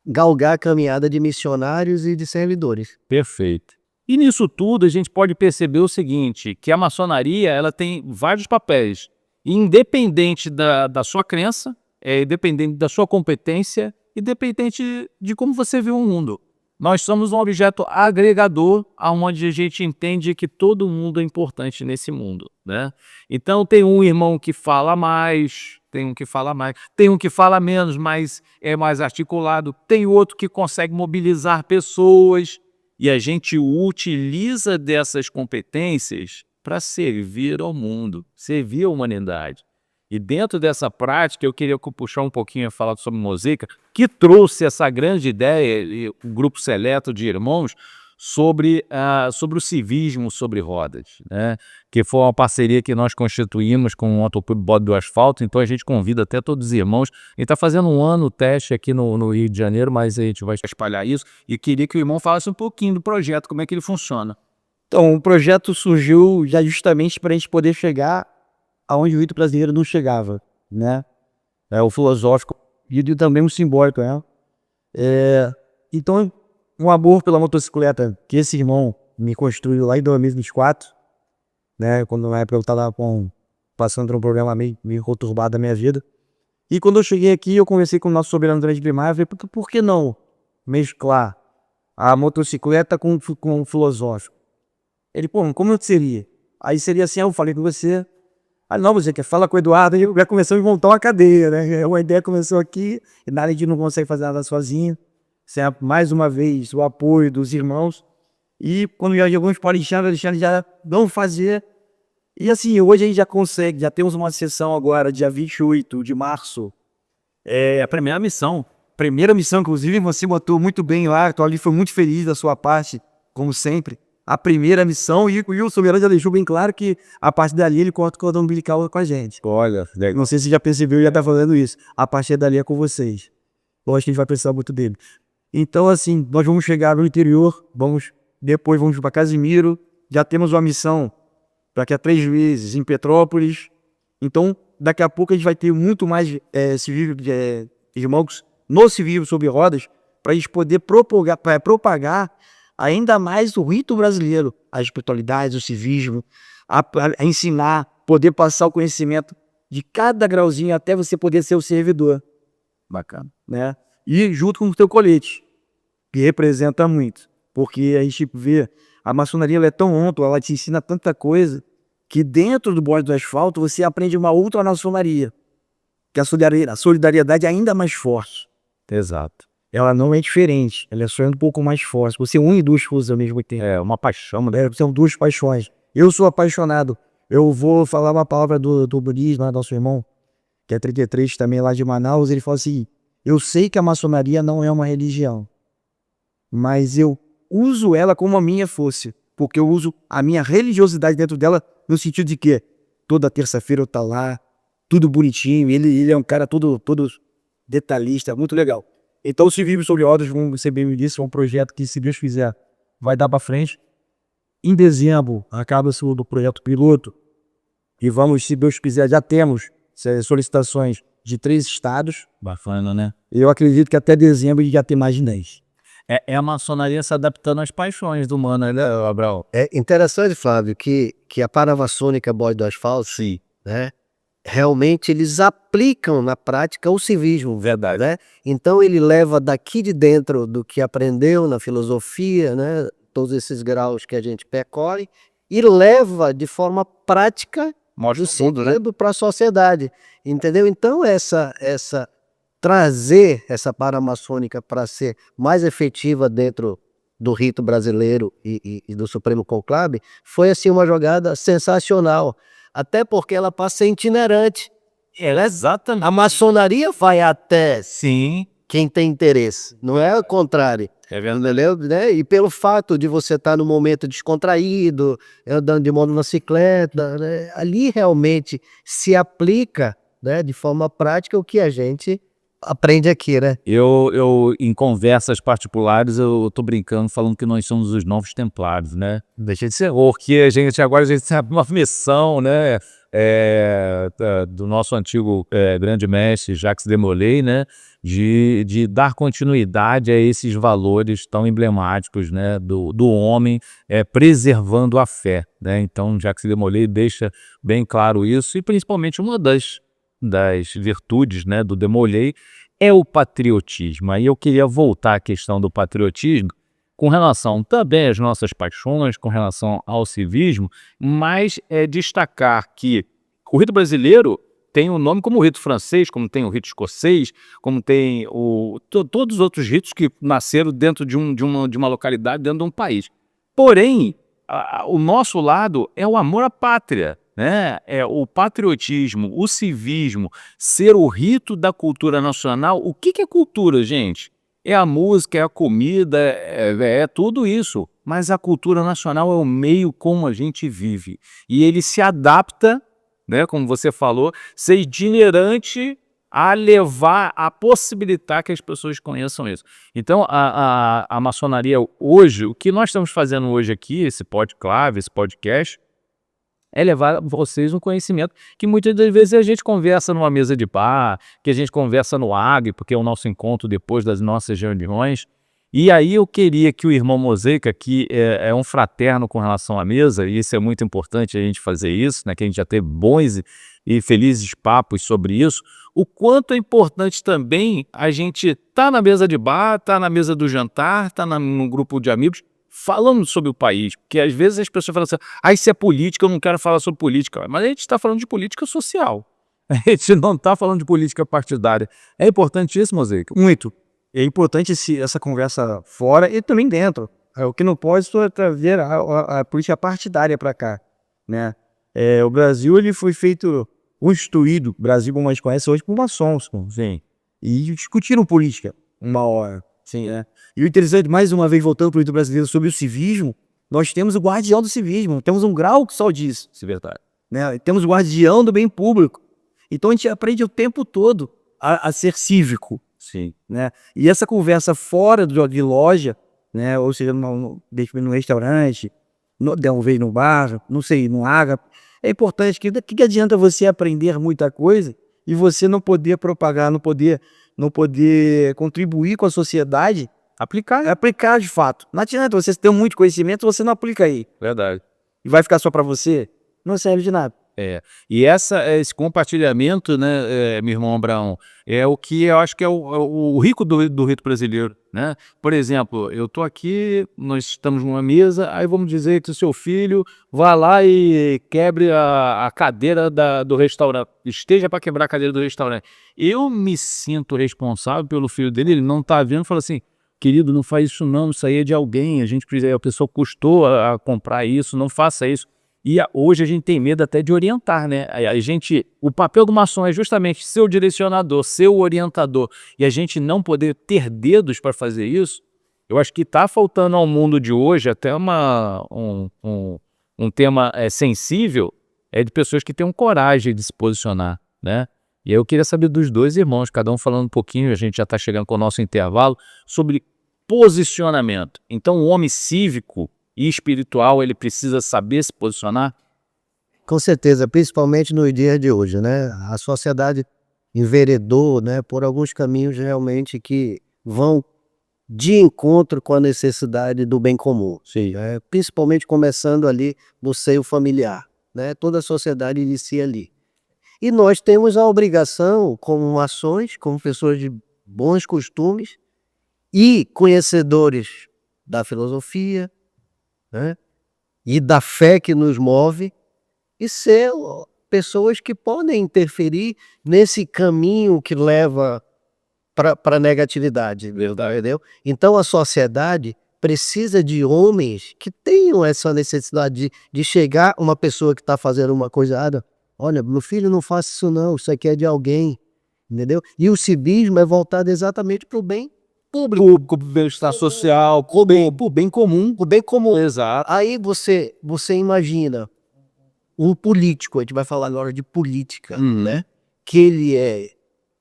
galgar a caminhada de missionários e de servidores. Perfeito. E nisso tudo a gente pode perceber o seguinte, que a maçonaria ela tem vários papéis, independente da sua crença, independente da sua competência, independente de como você vê o mundo. Nós somos um objeto agregador, onde a gente entende que todo mundo é importante nesse mundo, né? Então tem um irmão que fala mais, tem um que fala mais, tem um que fala menos, mas é mais articulado, tem outro que consegue mobilizar pessoas, e a gente utiliza dessas competências para servir ao mundo, servir a humanidade. E dentro dessa prática, eu queria puxar um pouquinho a falar sobre Mosaica, que trouxe essa grande ideia, e um grupo seleto de irmãos, sobre o civismo sobre rodas, né? Que foi uma parceria que nós constituímos com o Motoclube Bode do Asfalto, então a gente convida até todos os irmãos. A gente está fazendo um ano teste aqui no Rio de Janeiro, mas a gente vai espalhar isso, e queria que o irmão falasse um pouquinho do projeto, como é que ele funciona. Então, o projeto surgiu já justamente para a gente poder chegar aonde o rito brasileiro não chegava, né? O filosófico e também o simbólico, né? Então, um amor pela motocicleta que esse irmão me construiu lá em 2024, né? Quando na época eu estava passando por um problema meio conturbado da minha vida. E quando eu cheguei aqui, eu conversei com o nosso soberano André de Primário, eu falei, por que não mesclar a motocicleta com o filosófico? Ele, como seria? Aí seria assim, eu falei com você. Não, você quer falar com o Eduardo, e já começamos a montar uma cadeia, né? Uma ideia começou aqui, e nada, a gente não consegue fazer nada sozinho. Mais uma vez, o apoio dos irmãos. E quando já alguns podem Alexandre já vão fazer. E assim, hoje a gente já consegue, já temos uma sessão agora, dia 28 de março. A primeira missão. Primeira missão, inclusive, você botou muito bem lá, então ali foi muito feliz da sua parte, como sempre. A primeira missão, e o soberano já deixou bem claro que a partir dali ele corta o cordão umbilical com a gente. Olha, não sei se você já percebeu, já tá falando isso. A partir dali é com vocês. Lógico que a gente vai precisar muito dele. Então, assim, nós vamos chegar no interior, depois vamos para Casimiro, já temos uma missão daqui a 3 meses em Petrópolis. Então, daqui a pouco a gente vai ter muito mais irmãos no civismo sobre rodas, para a gente poder propagar ainda mais o rito brasileiro, a espiritualidade, o civismo, a ensinar, poder passar o conhecimento de cada grauzinho até você poder ser o servidor. bacana. Né? E junto com o teu colete, que representa muito, porque a gente vê, a maçonaria ela é tão ampla, ela te ensina tanta coisa, que dentro do Bode do Asfalto você aprende uma outra maçonaria, que a solidariedade é ainda mais forte. Exato. Ela não é diferente, ela é só um pouco mais forte. Você une duas coisas ao mesmo tempo. É uma paixão, né? São duas paixões. Eu sou apaixonado. Eu vou falar uma palavra do budismo, né, nosso irmão, que é 33, também lá de Manaus. Ele fala assim, eu sei que a maçonaria não é uma religião, mas eu uso ela como a minha fosse, porque eu uso a minha religiosidade dentro dela, no sentido de que toda terça-feira eu tá lá, tudo bonitinho, ele é um cara todo detalhista, muito legal. Então, o Civismo sobre Rodas, como você bem me disse, é um projeto que, se Deus quiser, vai dar para frente. Em dezembro, acaba-se o projeto piloto. E vamos, se Deus quiser, já temos solicitações de 3 estados. Bacana, né? Eu acredito que até dezembro a gente já tem mais de 10. É a maçonaria se adaptando às paixões do humano, né, Abraão? É interessante, Flávio, que a paramaçônica Bode do Asfalto, Sim. né, realmente eles aplicam na prática o civismo. Verdade. Né? Então ele leva daqui de dentro do que aprendeu na filosofia, né, todos esses graus que a gente percorre, e leva de forma prática Mostra tudo, né? para a sociedade, entendeu? Então trazer essa paramaçônica para ser mais efetiva dentro do rito brasileiro e do Supremo Conclave, foi assim uma jogada sensacional, até porque ela passa itinerante. Exatamente. A maçonaria vai até Sim. quem tem interesse, não é o contrário. É verdade. Entendeu? Né? E pelo fato de você estar no momento descontraído, andando de monocicleta, né? Ali realmente se aplica, né, de forma prática o que a gente aprende aqui, né? Eu, em conversas particulares, eu tô brincando, falando que nós somos os novos templários, né? Deixa de ser, porque agora a gente tem uma missão, né? Do nosso antigo grande mestre Jacques de Molay, né? De dar continuidade a esses valores tão emblemáticos, né? Do homem preservando a fé, né? Então, Jacques de Molay deixa bem claro isso, e principalmente uma das virtudes, né, do de Molay é o patriotismo. Aí eu queria voltar à questão do patriotismo com relação também às nossas paixões, com relação ao civismo, mas destacar que o rito brasileiro tem um nome como o rito francês, como tem o rito escocês, como tem todos os outros ritos que nasceram dentro de uma localidade, dentro de um país. Porém, o nosso lado é o amor à pátria, né? É o patriotismo, o civismo, ser o rito da cultura nacional. O que é cultura, gente? É a música, é a comida, é tudo isso. Mas a cultura nacional é o meio como a gente vive. E ele se adapta, né, como você falou, ser itinerante a levar, a possibilitar que as pessoas conheçam isso. Então, a maçonaria hoje, o que nós estamos fazendo hoje aqui, esse podclave, esse podcast, é levar a vocês um conhecimento que muitas das vezes a gente conversa numa mesa de bar, que a gente conversa no AG, porque é o nosso encontro depois das nossas reuniões. E aí eu queria que o irmão Mosaica, que é um fraterno com relação à mesa, e isso é muito importante a gente fazer isso, né, que a gente já teve bons e felizes papos sobre isso, o quanto é importante também a gente tá na mesa de bar, tá na mesa do jantar, tá num grupo de amigos, falando sobre o país, porque às vezes as pessoas falam assim, isso é política, eu não quero falar sobre política, mas a gente está falando de política social, a gente não está falando de política partidária. É importante isso, Mosaica? Muito. É importante essa conversa fora e também dentro. O que não pode é trazer a política partidária para cá, né? O Brasil ele foi constituído, o Brasil como a gente conhece hoje, por maçons. Sim. E discutiram política uma hora. Sim. Né? E o interessante, mais uma vez voltando para o rito brasileiro sobre o civismo, nós temos o guardião do civismo, temos um grau que só diz. Isso é verdade. Né? Temos o guardião do bem público. Então a gente aprende o tempo todo a ser cívico. Sim. Né? E essa conversa fora de loja, né? Ou seja, no restaurante, uma vez no bar, não sei, no AGA, é importante. Que adianta você aprender muita coisa e você não poder propagar, não poder contribuir com a sociedade, aplicar de fato. Não adianta você ter muito conhecimento, você não aplica aí. Verdade. E vai ficar só para você, não serve de nada. E esse compartilhamento, né, meu irmão Abraão, é o que eu acho que é o rico do rito brasileiro, né? Por exemplo, eu tô aqui, nós estamos numa mesa, aí vamos dizer que o seu filho vá lá e quebre a cadeira do restaurante, esteja para quebrar a cadeira do restaurante. Eu me sinto responsável pelo filho dele, ele não tá vendo, fala assim, querido, não faz isso não, isso aí é de alguém, a pessoa custou a comprar isso, não faça isso. E hoje a gente tem medo até de orientar, né? O papel do maçom é justamente ser o direcionador, ser o orientador, e a gente não poder ter dedos para fazer isso. Eu acho que está faltando ao mundo de hoje até um tema sensível, de pessoas que tenham coragem de se posicionar, né? E eu queria saber dos dois irmãos, cada um falando um pouquinho, a gente já está chegando com o nosso intervalo, sobre posicionamento. Então o homem cívico e espiritual, ele precisa saber se posicionar? Com certeza, principalmente nos dias de hoje, né? A sociedade enveredou, né, por alguns caminhos realmente que vão de encontro com a necessidade do bem comum. Sim. Principalmente começando ali no seio familiar, né? Toda a sociedade inicia ali. E nós temos a obrigação, como maçons, como pessoas de bons costumes e conhecedores da filosofia, né, e da fé que nos move, e ser pessoas que podem interferir nesse caminho que leva para a negatividade, entendeu? Então a sociedade precisa de homens que tenham essa necessidade de chegar uma pessoa que está fazendo uma coisa errada. Olha, meu filho, não faça isso não, isso aqui é de alguém, entendeu? E o civismo é voltado exatamente para o bem público, Para o bem-estar social, para o bem comum. o bem comum. Exato. Aí você imagina um político, a gente vai falar agora de política, né? Que ele é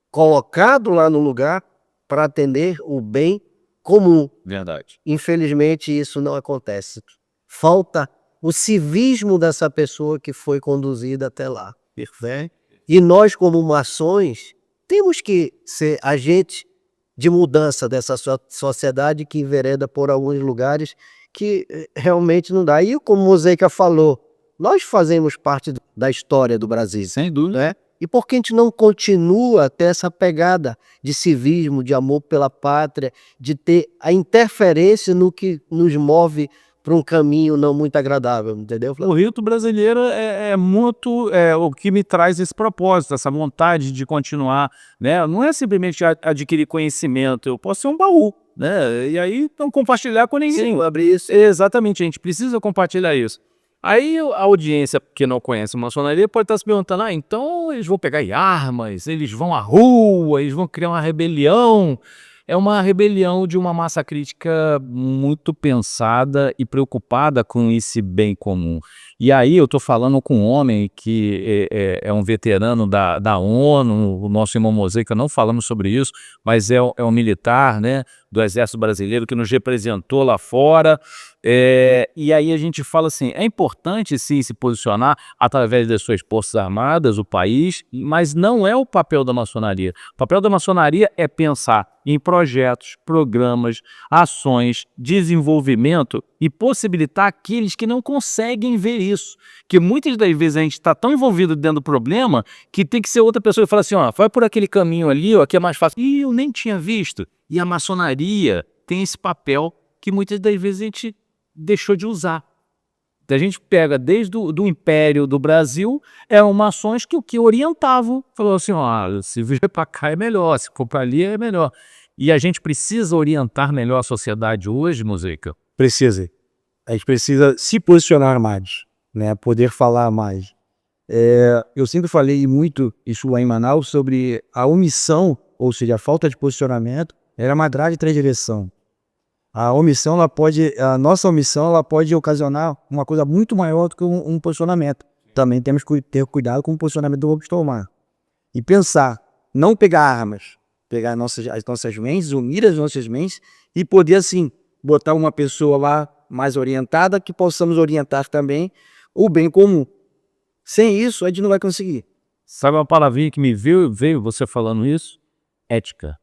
colocado lá no lugar para atender o bem comum. Verdade. Infelizmente, isso não acontece. Falta o civismo dessa pessoa que foi conduzida até lá. Né? E nós, como maçons, temos que ser agentes de mudança dessa sociedade que envereda por alguns lugares que realmente não dá. E como o Mosaica falou, nós fazemos parte da história do Brasil. Sem dúvida. Né? E por que a gente não continua a ter essa pegada de civismo, de amor pela pátria, de ter a interferência no que nos move para um caminho não muito agradável, entendeu? O rito brasileiro é muito o que me traz esse propósito, essa vontade de continuar, né? Não é simplesmente adquirir conhecimento, eu posso ser um baú, né? E aí não compartilhar com ninguém. Sim, abrir isso. Exatamente, a gente precisa compartilhar isso. Aí a audiência que não conhece a maçonaria pode estar se perguntando, então eles vão pegar armas, eles vão à rua, eles vão criar uma rebelião. É uma rebelião de uma massa crítica muito pensada e preocupada com esse bem comum. E aí eu estou falando com um homem que é um veterano da ONU, o nosso irmão Mosaica, não falamos sobre isso, mas é um militar, né, do Exército Brasileiro que nos representou lá fora. E aí a gente fala assim, é importante sim se posicionar através das suas forças armadas, o país, mas não é o papel da maçonaria. O papel da maçonaria é pensar em projetos, programas, ações, desenvolvimento e possibilitar aqueles que não conseguem ver isso. Que muitas das vezes a gente está tão envolvido dentro do problema que tem que ser outra pessoa que fala assim, ó, vai por aquele caminho ali, ó, que é mais fácil. Ih, eu nem tinha visto. E a maçonaria tem esse papel que muitas das vezes a gente deixou de usar. A gente pega desde do Império do Brasil, eram maçons que o que orientavam, falou assim, ó, se vir para cá é melhor, se for para ali é melhor. E a gente precisa orientar melhor a sociedade hoje, Mosaica? Precisa. A gente precisa se posicionar mais, né? Poder falar mais. Eu sempre falei muito isso lá em Manaus sobre a omissão, ou seja, a falta de posicionamento, era uma grande transgressão. A nossa omissão, ela pode ocasionar uma coisa muito maior do que um posicionamento. Também temos que ter cuidado com o posicionamento do vamos tomar. E pensar, não pegar armas, pegar as nossas mentes, unir as nossas mentes e poder, assim, botar uma pessoa lá mais orientada que possamos orientar também o bem comum. Sem isso, a gente não vai conseguir. Sabe uma palavrinha que me veio você falando isso? Ética.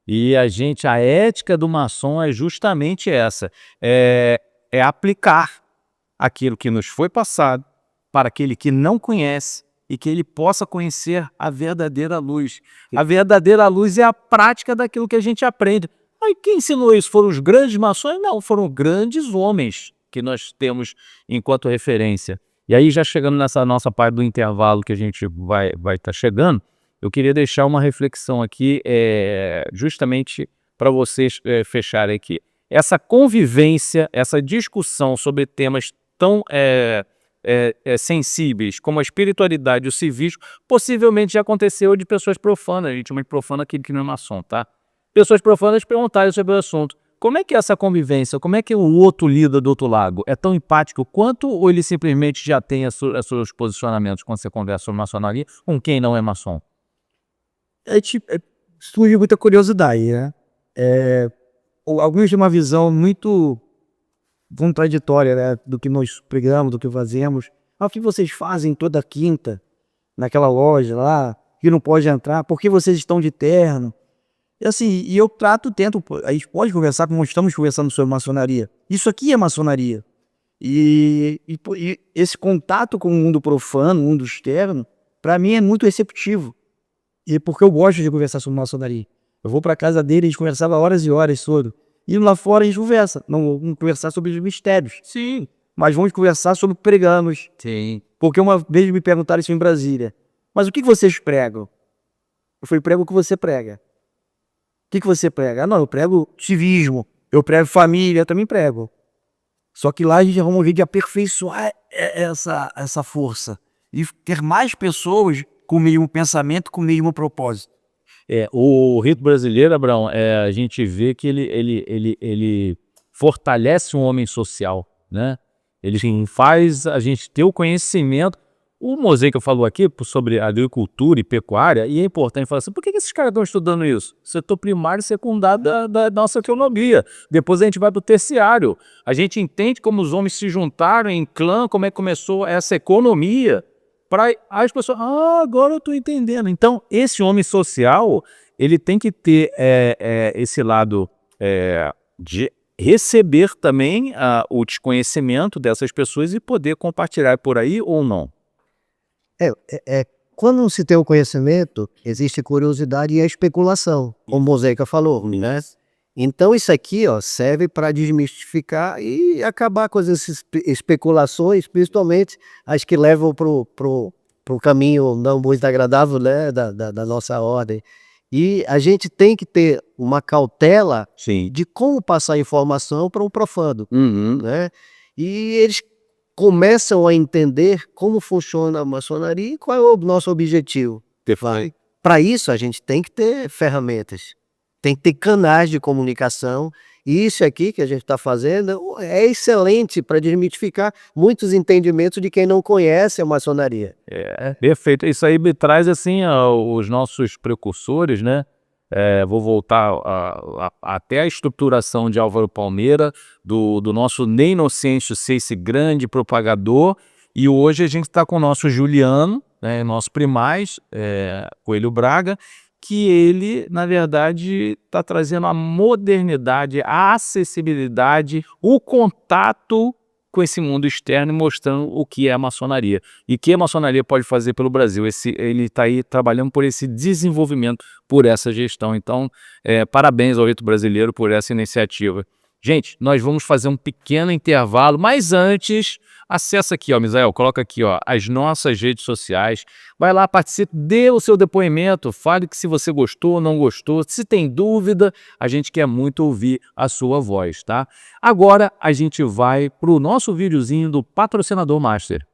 E a ética do maçom é justamente essa, é aplicar aquilo que nos foi passado para aquele que não conhece e que ele possa conhecer a verdadeira luz. A verdadeira luz é a prática daquilo que a gente aprende. Aí quem ensinou isso? Foram os grandes maçons? Não, foram grandes homens que nós temos enquanto referência. E aí já chegando nessa nossa parte do intervalo que a gente vai estar chegando, eu queria deixar uma reflexão aqui, justamente para vocês fecharem aqui. Essa convivência, essa discussão sobre temas tão sensíveis como a espiritualidade e o civismo, possivelmente já aconteceu de pessoas profanas, gente, mas profana aquele que não é maçom, tá? Pessoas profanas perguntarem sobre o assunto. Como é que é essa convivência? Como é que o outro lida do outro lado? É tão empático quanto ou ele simplesmente já tem os seus posicionamentos quando você conversa sobre maçonaria com quem não é maçom? Surge muita curiosidade, né? Alguns têm uma visão muito contraditória, né, do que nós pregamos, do que fazemos. O que vocês fazem toda quinta naquela loja lá, que não pode entrar? Por que vocês estão de terno? E assim, eu tento, a gente pode conversar como estamos conversando sobre maçonaria. Isso aqui é maçonaria. E esse contato com o mundo profano, o mundo externo, para mim é muito receptivo. E porque eu gosto de conversar sobre maçonaria. Eu vou para casa dele, a gente conversava horas e horas sobre. E lá fora a gente conversa. Não vamos conversar sobre os mistérios. Sim. Mas vamos conversar sobre pregamos. Sim. Porque uma vez me perguntaram isso em Brasília. Mas o que vocês pregam? Eu falei, prego o que você prega. O que você prega? Não, eu prego civismo. Eu prego família, eu também prego. Só que lá a gente arruma um jeito de aperfeiçoar essa força. E ter mais pessoas com o mesmo pensamento, com o mesmo propósito. O rito brasileiro, Abraão, a gente vê que ele fortalece um homem social, né? Ele faz a gente ter o conhecimento. O Moseica falou aqui sobre agricultura e pecuária, e é importante falar assim, por que esses caras estão estudando isso? Setor primário e secundário da nossa economia. Depois a gente vai para o terciário. A gente entende como os homens se juntaram em clã, como é que começou essa economia. Para as pessoas, agora eu estou entendendo. Então, esse homem social, ele tem que ter esse lado de receber também o desconhecimento dessas pessoas e poder compartilhar por aí ou não. Quando não se tem o conhecimento, existe curiosidade e a especulação, como o Moseica falou, né? Então isso aqui, ó, serve para desmistificar e acabar com essas especulações, principalmente as que levam pro caminho não muito agradável, né, da nossa ordem. E a gente tem que ter uma cautela Sim. de como passar informação para um profano, Uhum. né? E eles começam a entender como funciona a maçonaria e qual é o nosso objetivo. Para isso, a gente tem que ter ferramentas, tem que ter canais de comunicação, e isso aqui que a gente está fazendo é excelente para desmitificar muitos entendimentos de quem não conhece a maçonaria. Perfeito. Isso aí me traz assim os nossos precursores, né? Vou voltar até a estruturação de Álvaro Palmeira, do nosso Ney Inocêncio ser esse grande propagador, e hoje a gente está com o nosso Juliano, né, nosso primaz, Coelho Braga, que ele, na verdade, está trazendo a modernidade, a acessibilidade, o contato com esse mundo externo e mostrando o que é a maçonaria e que a maçonaria pode fazer pelo Brasil. Ele está aí trabalhando por esse desenvolvimento, por essa gestão. Então, parabéns ao Rito Brasileiro por essa iniciativa. Gente, nós vamos fazer um pequeno intervalo, mas antes, acessa aqui, ó, Misael, coloca aqui, ó, as nossas redes sociais, vai lá, participe, dê o seu depoimento, fale que se você gostou ou não gostou, se tem dúvida, a gente quer muito ouvir a sua voz, tá? Agora a gente vai para o nosso videozinho do Patrocinador Master.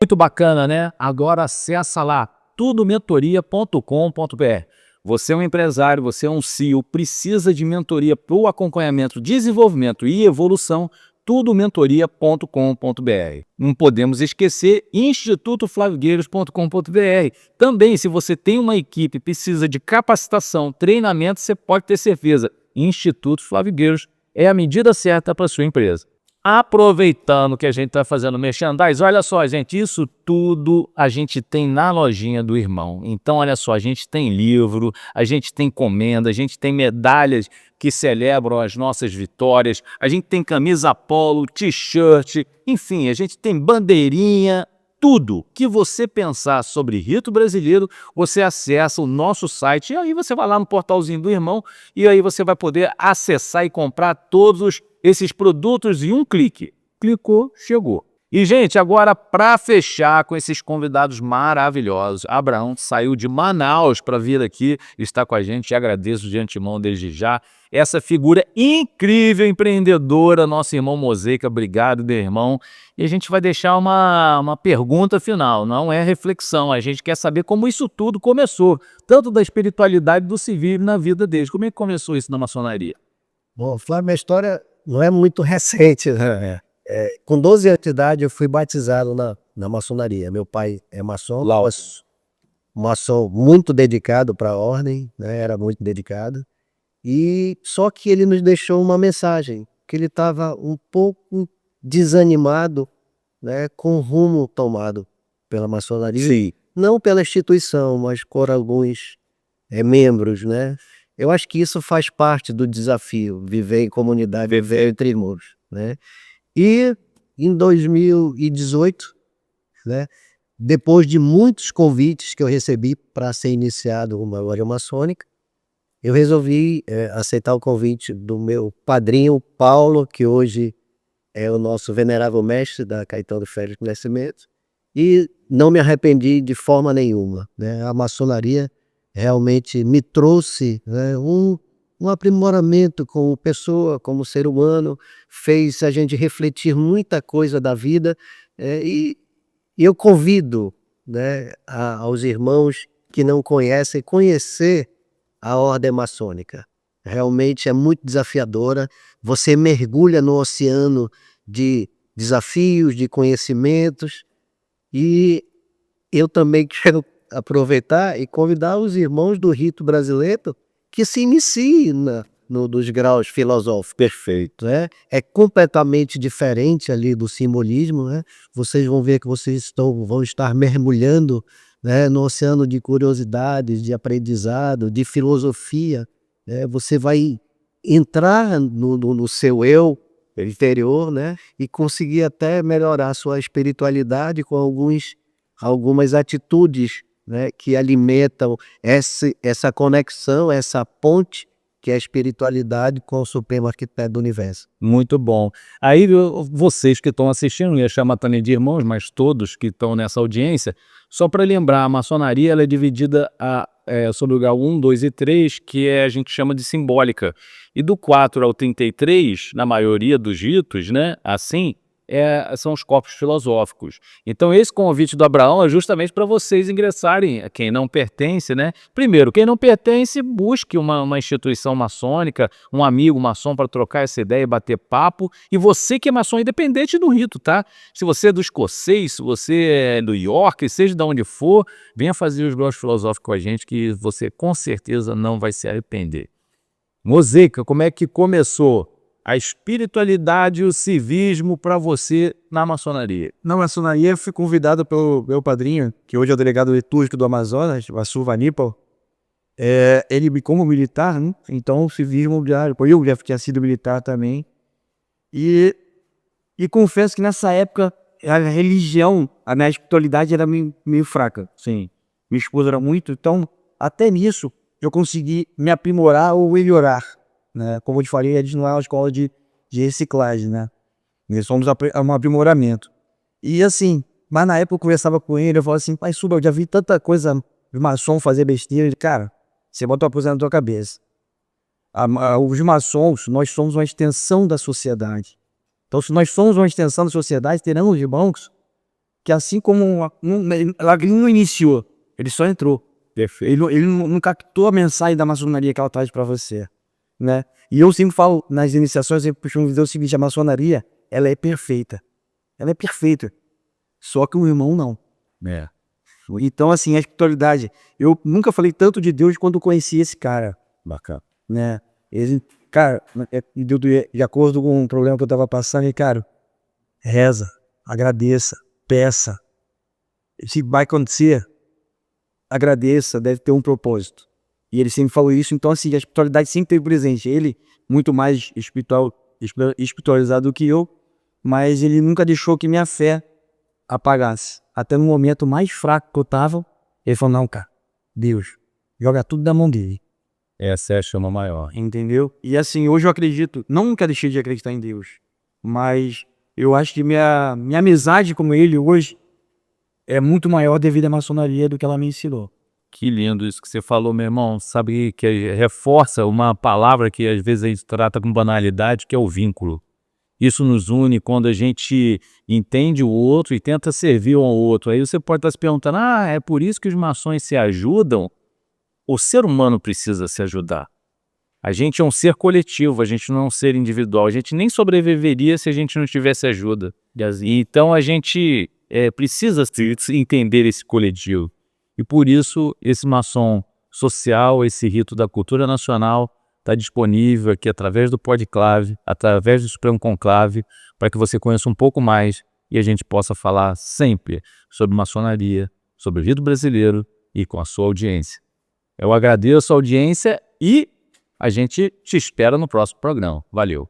Muito bacana, né? Agora acessa lá tudomentoria.com.br. Você é um empresário, você é um CEO, precisa de mentoria para o acompanhamento, desenvolvimento e evolução, tudomentoria.com.br. Não podemos esquecer institutoflavigueiros.com.br. Também, se você tem uma equipe, precisa de capacitação, treinamento, você pode ter certeza. Instituto Flavigueiros é a medida certa para a sua empresa. Aproveitando que a gente está fazendo merchandise, olha só, gente, isso tudo a gente tem na lojinha do irmão. Então, olha só, a gente tem livro, a gente tem encomenda, a gente tem medalhas que celebram as nossas vitórias, a gente tem camisa polo, t-shirt, enfim, a gente tem bandeirinha, tudo que você pensar sobre rito brasileiro, você acessa o nosso site e aí você vai lá no portalzinho do irmão e aí você vai poder acessar e comprar todos esses produtos em um clique. Clicou, chegou. E, gente, agora para fechar com esses convidados maravilhosos, Abraão saiu de Manaus para vir aqui estar com a gente, e agradeço de antemão desde já. Essa figura incrível, empreendedora, nosso irmão Moseica, obrigado, meu irmão. E a gente vai deixar uma pergunta final, não é reflexão, a gente quer saber como isso tudo começou, tanto da espiritualidade do civil na vida deles. Como é que começou isso na maçonaria? Bom, Flávio, minha história não é muito recente, né? Com 12 anos de idade eu fui batizado na maçonaria. Meu pai é maçom, maçom muito dedicado para a ordem, né? Era muito dedicado. E só que ele nos deixou uma mensagem, que ele estava um pouco desanimado, né, com o rumo tomado pela maçonaria. Sim. Não pela instituição, mas por alguns membros, né? Eu acho que isso faz parte do desafio, viver em comunidade, viver entre irmãos, né? E em 2018, né, depois de muitos convites que eu recebi para ser iniciado uma loja maçônica, eu resolvi aceitar o convite do meu padrinho Paulo, que hoje é o nosso venerável mestre da Caetano Félix Nascimento, e não me arrependi de forma nenhuma, né? A maçonaria realmente me trouxe, né, um aprimoramento como pessoa, como ser humano, fez a gente refletir muita coisa da vida, e eu convido, né, aos irmãos que não conhecem, conhecer a ordem maçônica. Realmente é muito desafiadora, você mergulha no oceano de desafios, de conhecimentos, e eu também quero aproveitar e convidar os irmãos do rito brasileiro que se iniciem dos graus filosóficos. Perfeito. Né? É completamente diferente ali do simbolismo, né? Vocês vão ver que vocês vão estar mergulhando, né, no oceano de curiosidades, de aprendizado, de filosofia, né? Você vai entrar no seu eu interior, né, e conseguir até melhorar a sua espiritualidade com algumas atitudes, né, que alimentam essa conexão, essa ponte que é a espiritualidade com o Supremo Arquiteto do Universo. Muito bom. Aí vocês que estão assistindo, não ia chamar também de irmãos, mas todos que estão nessa audiência, só para lembrar, a maçonaria ela é dividida sobre o grau 1, 2 e 3, que a gente chama de simbólica. E do 4 ao 33, na maioria dos ritos, né, assim, são os corpos filosóficos. Então esse convite do Abraão é justamente para vocês ingressarem, quem não pertence, né? Primeiro, quem não pertence, busque uma instituição maçônica, um amigo maçom para trocar essa ideia e bater papo. E você que é maçom, independente do rito, tá? Se você é do escocês, se você é do York, seja de onde for, venha fazer os graus filosóficos com a gente que você com certeza não vai se arrepender. Moseica, como é que começou a espiritualidade e o civismo para você na maçonaria? Na maçonaria, eu fui convidado pelo meu padrinho, que hoje é o delegado litúrgico do Amazonas, Vassu Vanipal. Ele, como militar, né? Então o civismo eu já tinha sido militar também. E confesso que nessa época a religião, a minha espiritualidade era meio fraca. Sim. Minha esposa era muito, então até nisso eu consegui me aprimorar ou melhorar, né? Como eu te falei, a gente não é uma escola de reciclagem, né? Nós somos um aprimoramento. E assim, mas na época eu conversava com ele, eu falava assim, pai Suba, eu já vi tanta coisa de maçom fazer besteira. Ele, cara, você bota uma coisa na tua cabeça. Os maçons, nós somos uma extensão da sociedade. Então, se nós somos uma extensão da sociedade, teremos irmãos que assim como ele não iniciou, ele só entrou. Ele não captou a mensagem da maçonaria que ela traz para você, né? E eu sempre falo nas iniciações, eu costumo dizer o seguinte, a maçonaria, ela é perfeita. Ela é perfeita. Só que o irmão não. Então, assim, a espiritualidade, eu nunca falei tanto de Deus quando conheci esse cara. Bacana. Né? Ele, cara, de acordo com um problema que eu tava passando, ele, cara, reza, agradeça, peça. Se vai acontecer, agradeça, deve ter um propósito. E ele sempre falou isso, então assim, a espiritualidade sempre teve presente. Ele, muito mais espiritualizado do que eu, mas ele nunca deixou que minha fé apagasse. Até no momento mais fraco que eu tava, ele falou, não, cara, Deus, joga tudo na mão dele. Essa é a chama maior. Entendeu? E assim, hoje eu acredito, nunca deixei de acreditar em Deus, mas eu acho que minha amizade com ele hoje é muito maior devido à maçonaria do que ela me ensinou. Que lindo isso que você falou, meu irmão. Sabe que reforça uma palavra que às vezes a gente trata com banalidade, que é o vínculo. Isso nos une quando a gente entende o outro e tenta servir um ao outro. Aí você pode estar se perguntando, é por isso que os maçons se ajudam? O ser humano precisa se ajudar. A gente é um ser coletivo, a gente não é um ser individual. A gente nem sobreviveria se a gente não tivesse ajuda. Então a gente precisa entender esse coletivo. E por isso esse maçom social, esse rito da cultura nacional está disponível aqui através do Podclave, através do Supremo Conclave, para que você conheça um pouco mais e a gente possa falar sempre sobre maçonaria, sobre o rito brasileiro e com a sua audiência. Eu agradeço a audiência e a gente te espera no próximo programa. Valeu!